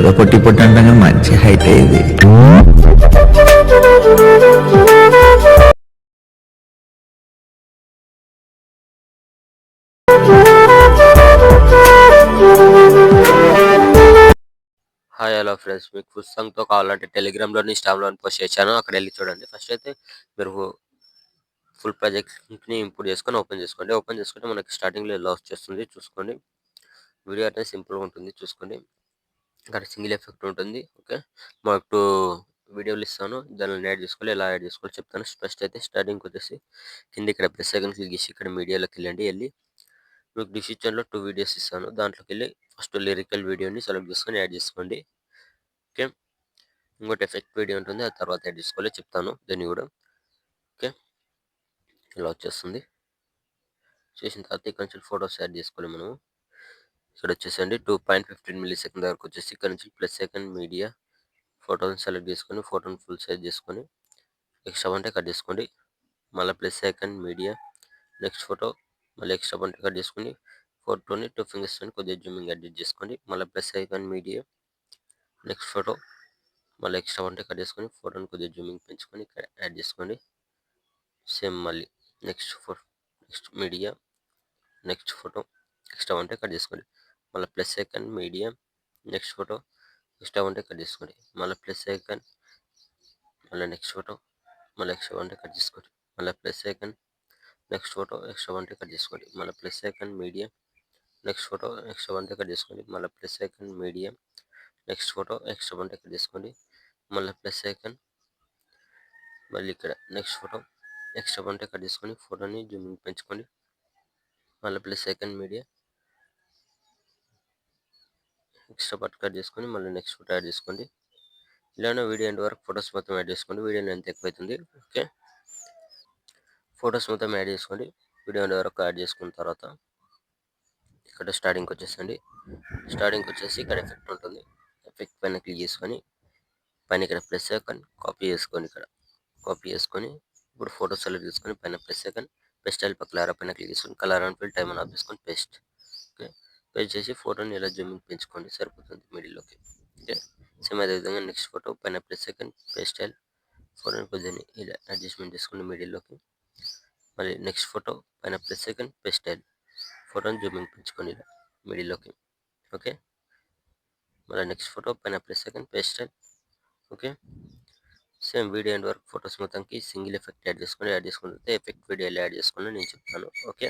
ఏదో పొట్టి పొట్టి అంటాం కానీ మంచి హైట్ ఇది. హాయ్ హలో ఫ్రెండ్స్, మీకు ఫుల్ సాంగ్తో కావాలంటే టెలిగ్రామ్లోని ఇన్స్టాగ్రామ్లో పోస్ట్ చేశాను. అక్కడ వెళ్ళి చూడండి. ఫస్ట్ అయితే మీరు ఫుల్ ప్రాజెక్ట్ని ఇంపోర్ట్ చేసుకొని ఓపెన్ చేసుకోండి. ఓపెన్ చేసుకుంటే మనకి స్టార్టింగ్లో ఇలా వచ్చేస్తుంది, చూసుకోండి. వీడియో అయితే సింపుల్గా ఉంటుంది, చూసుకోండి. ఇక్కడ సింగిల్ ఎఫెక్ట్ ఉంటుంది. ఓకే, మనకు 2 వీడియోలు ఇస్తాను, దానిని యాడ్ చేసుకోవాలి. ఎలా యాడ్ చేసుకోవాలి చెప్తాను. ఫస్ట్ అయితే స్టార్టింగ్కి వచ్చేసి కింద ఇక్కడ ప్లస్ ఐకాన్ క్లిక్ చేసి ఇక్కడ మీడియాలోకి వెళ్ళి మీకు డిసిషన్లో 2 వీడియోస్ ఇస్తాను. దాంట్లోకి వెళ్ళి ఫస్ట్ లిరికల్ వీడియోని సెలెక్ట్ చేసుకొని యాడ్ చేసుకోండి. ఓకే, ఇంకోటి ఎఫెక్ట్ వీడియో ఉంటుంది, ఆ తర్వాత యాడ్ చేసుకోవాలి, చెప్తాను దాన్ని కూడా. ఓకే, ఇలా వచ్చేస్తుంది. చేసిన తర్వాత ఇక్కడ నుంచి ఫొటోస్ యాడ్ చేసుకోవాలి మనము. ఇక్కడ వచ్చేసండి 2.15 మిల్లీ సెకండ్ వరకు వచ్చేసి ఇక్కడ నుంచి ప్లస్ సెకండ్ మీడియా ఫోటోని సెలెక్ట్ చేసుకొని ఫోటోని ఫుల్ సైజ్ చేసుకొని ఎక్స్ట్రా ఉంటే కట్ చేసుకోండి. మళ్ళీ plus second media next photo మళ్ళీ ఎక్స్ట్రా ఉంటే కట్ చేసుకొని ఫోటోని 2 ఫింగర్స్ కొద్దిగా జూమింగ్ అడ్జస్ట్ చేసుకోండి. మళ్ళీ plus second media next photo మళ్ళీ ఎక్స్ట్రా ఉంటే కట్ చేసుకొని ఫోటోని కొద్దిగా జూమింగ్ పెంచుకొని ఇక్కడ యాడ్ చేసుకోండి. సేమ్ మళ్ళీ next media next photo extra ఉంటే కట్ చేసుకోండి. మళ్ళీ plus second media next photo extra ఉంటే కట్ చేసుకోండి. మళ్ళీ ప్లస్ సెకండ్ మళ్ళీ నెక్స్ట్ ఫోటో మళ్ళీ ఎక్స్ట్రా ఉంటే కట్ చేసుకోండి. మళ్ళీ plus second next photo extra ఉంటే కట్ చేసుకోండి. మళ్ళీ plus second media next photo extra ఉంటే కట్ చేసుకోండి. మళ్ళీ plus second media next photo extra ఉంటే కట్ చేసుకోండి. మళ్ళీ ప్లస్ సెకండ్ మళ్ళీ ఇక్కడ నెక్స్ట్ ఫోటో ఎక్స్ట్రా ఉంటే కట్ చేసుకొని ఫోటోని జూమింగ్ పెంచుకోండి. మళ్ళీ plus second media extra part cut చేసుకొని మళ్ళీ నెక్స్ట్ ఫోటో యాడ్ చేసుకోండి. ఇలానే వీడియో ఎండ్ వరకు ఫొటోస్ మొత్తం యాడ్ చేసుకోండి. వీడియో ఎంత ఎక్కువైతుంది. ఓకే, ఫొటోస్ మొత్తం యాడ్ చేసుకోండి. వీడియో ఎండ్ వరకు యాడ్ చేసుకున్న తర్వాత ఇక్కడ స్టార్టింగ్కి వచ్చేసండి. స్టార్టింగ్కి వచ్చేసి ఇక్కడ ఎఫెక్ట్ ఉంటుంది. ఎఫెక్ట్ పైన క్లిక్ చేసుకొని పైన ఇక్కడ ప్లస్ సెకండ్ కాపీ చేసుకొని ఇక్కడ కాపీ చేసుకొని ఇప్పుడు ఫోటో సెలెక్ట్ చేసుకొని పైన plus second paste style colour పైన క్లిక్ చేసుకొని కలర్ అండ్ ఫిల్ టైం అని ఆఫ్ చేసుకొని పేస్ట్. ఓకే, పేస్ట్ చేసి ఫోటోని ఇలా జూమింగ్ పెంచుకోండి, సరిపోతుంది మిడిల్లోకి. ఓకే, సేమ్ అదేవిధంగా నెక్స్ట్ ఫోటో పైన ప్లస్ సెకండ్ పేస్ట్ స్టైల్ ఫోటోని కొద్దిగా ఇలా అడ్జస్ట్మెంట్ చేసుకోండి మిడిల్లోకి. మళ్ళీ నెక్స్ట్ ఫోటో పైన ప్లస్ సెకండ్ పేస్ట్ స్టైల్ ఫోటోని జూమింగ్ పెంచుకోండి ఇలా మిడిల్లోకి. ఓకే, మళ్ళీ నెక్స్ట్ ఫోటో పైన plus second paste style. Okay, same video end వరకు ఫొటోస్ మొత్తానికి సింగిల్ ఎఫెక్ట్ యాడ్ చేసుకున్న ఎఫెక్ట్ వీడియో ఎలా యాడ్ చేసుకోండి నేను చెప్తాను. ఓకే,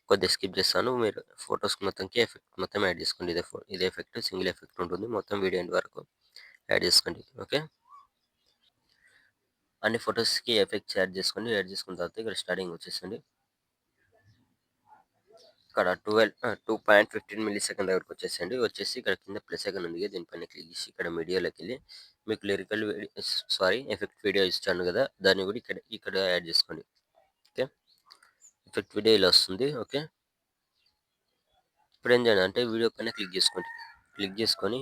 కొద్దిగా స్కిప్ చేస్తాను, మీరు ఫొటోస్ మొత్తంకి ఎఫెక్ట్ మొత్తం యాడ్ చేసుకోండి. ఇదే ఎఫెక్ట్ సింగిల్ ఎఫెక్ట్ ఉంటుంది, మొత్తం వీడియో ఎండ్ వరకు యాడ్ చేసుకోండి. ఓకే, అన్ని ఫొటోస్కి ఎఫెక్ట్స్ యాడ్ చేసుకున్న తర్వాత ఇక్కడ స్టార్టింగ్ వచ్చేసండి. ఇక్కడ 2.15 మిల్లీ సెకండ్ దగ్గరకు వచ్చేసి ఇక్కడ కింద ప్లస్ సెకండ్ ఉంది, దీనిపైన క్లిక్ చేసి ఇక్కడ మీడియాలోకి వెళ్ళి మీకు లిరికల్ ఎఫెక్ట్ వీడియో ఇచ్చాను కదా, దాన్ని కూడా ఇక్కడ యాడ్ చేసుకోండి. ఓకే, ఎఫెక్ట్ వీడియో ఇలా వస్తుంది. ఓకే, ఇప్పుడు ఏం చేయాలి అంటే వీడియో పైన క్లిక్ చేసుకొని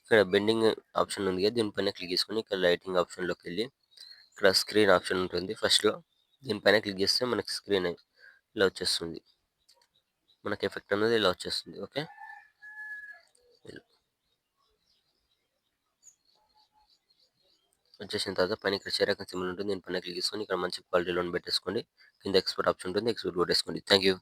ఇక్కడ బెండింగ్ ఆప్షన్ ఉంది కదా, దీనిపైన క్లిక్ చేసుకొని ఇక్కడ లైటింగ్ ఆప్షన్లోకి వెళ్ళి ఇక్కడ స్క్రీన్ ఆప్షన్ ఉంటుంది ఫస్ట్లో, దీనిపైన క్లిక్ చేస్తే మనకి స్క్రీన్ ఇలా వచ్చేస్తుంది, మనకి ఎఫెక్ట్ అనేది ఇలా వచ్చేస్తుంది. ఓకే, వచ్చేసిన తర్వాత పైన ఇక్కడ షేర్ ఐకాన్ సింబల్ ఉంటుంది, దీనిపైన క్లిక్ చేసుకొని ఇక్కడ మంచి క్వాలిటీలో పెట్టేసుకోండి. కింద ఎక్స్పోర్ట్ ఆప్షన్ ఉంటుంది, ఎక్స్పోర్ట్ కొట్టేసుకోండి. Thank you.